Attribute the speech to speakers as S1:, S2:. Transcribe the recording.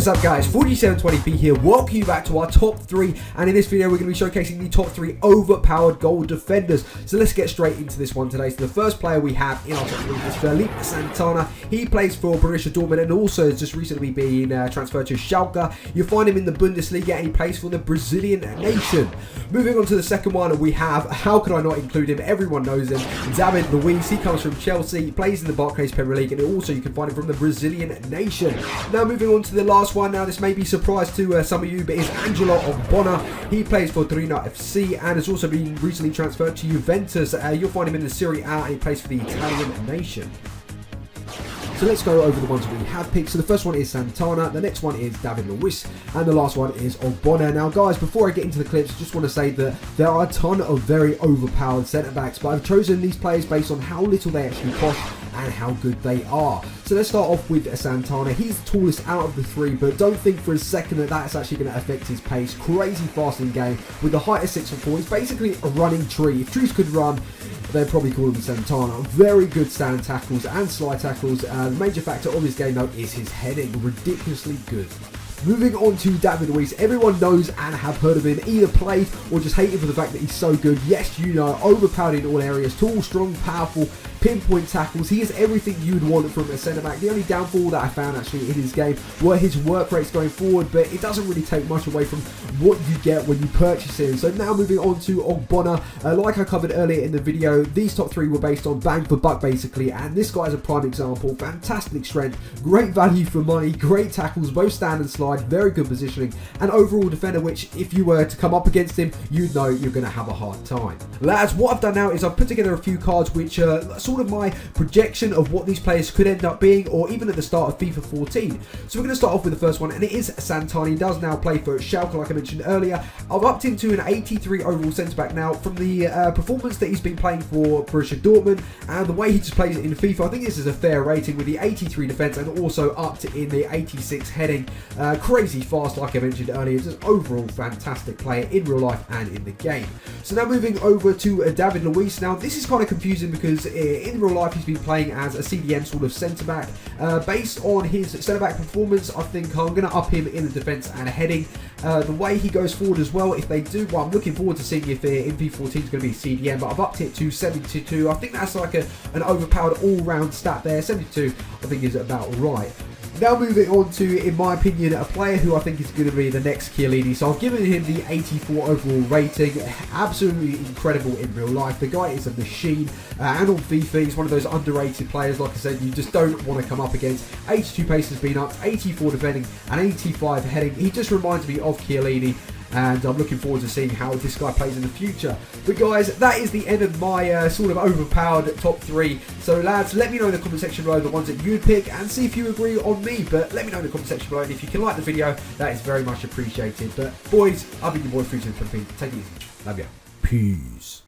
S1: What is up guys, 4720p here, welcome you back to our top 3, and in this video we're going to be showcasing the top 3 overpowered goal defenders. So let's get straight into this one today. So the first player we have in our top 3 is Felipe Santana. He plays for Borussia Dortmund and also has just recently been transferred to Schalke. You'll find him in the Bundesliga and he plays for the Brazilian nation. Moving on to the second one, we have, how could I not include him, everyone knows him, David Luiz. He comes from Chelsea, he plays in the Barclays Premier League, and also you can find him from the Brazilian nation. Now moving on to the last one. Now this may be a surprise to some of you, but it's Angelo Ogbonna. He plays for Torino FC and has also been recently transferred to Juventus. You'll find him in the Serie A and he plays for the Italian nation. So let's go over the ones we have picked. So the first one is Santana, the next one is David Luiz, and the last one is Ogbonna. Now guys, before I get into the clips, I just want to say that there are a ton of very overpowered centre-backs, but I've chosen these players based on how little they actually cost and how good they are. So let's start off with Santana. He's the tallest out of the three, but don't think for a second that that's actually going to affect his pace. Crazy fast in game with the height of 6'4". He's basically a running tree. If trees could run, they'd probably call him Santana. Very good stand tackles and slide tackles. The major factor of his game though is his heading. Ridiculously good. Moving on to David Luiz, everyone knows and have heard of him, either played or just hate him for the fact that he's so good. Yes, you know, overpowered in all areas, tall, strong, powerful, pinpoint tackles. He is everything you'd want from a centre-back. The only downfall that I found actually in his game were his work rates going forward, but it doesn't really take much away from what you get when you purchase him. So now moving on to Ogbonna, like I covered earlier in the video, these top 3 were based on bang for buck basically, and this guy's a prime example. Fantastic strength, great value for money, great tackles, both stand and slide, very good positioning, and overall defender, which if you were to come up against him, you'd know you're going to have a hard time. Lads, what I've done now is I've put together a few cards which are sort of my projection of what these players could end up being, or even at the start of FIFA 14. So we're going to start off with the first one, and it is Santana. He does now play for Schalke, like I mentioned earlier. I've upped him to an 83 overall centre-back now from the performance that he's been playing for Borussia Dortmund and the way he just plays it in FIFA. I think this is a fair rating with the 83 defence and also upped in the 86 heading. Crazy fast, like I mentioned earlier. Just overall fantastic player in real life and in the game. So now moving over to David Luiz. Now this is kind of confusing because in real life he's been playing as a CDM sort of centre-back. Based on his centre-back performance, I think I'm going to up him in the defence and heading. The way he goes forward as well, if they do, well, I'm looking forward to seeing if in FIFA 14 is going to be CDM, but I've upped it to 72. I think that's like an overpowered all-round stat there. 72 I think is about right. Now moving on to, in my opinion, a player who I think is going to be the next Chiellini. So I've given him the 84 overall rating. Absolutely incredible in real life. The guy is a machine. And on FIFA, he's one of those underrated players. Like I said, you just don't want to come up against. 82 pace has been up, 84 defending, and 85 heading. He just reminds me of Chiellini. And I'm looking forward to seeing how this guy plays in the future. But guys, that is the end of my sort of overpowered top 3. So lads, let me know in the comment section below the ones that you'd pick and see if you agree on me. But let me know in the comment section below, and if you can like the video, that is very much appreciated. But boys, I've been your boy, 4720p. Take it easy. Love ya. Peace.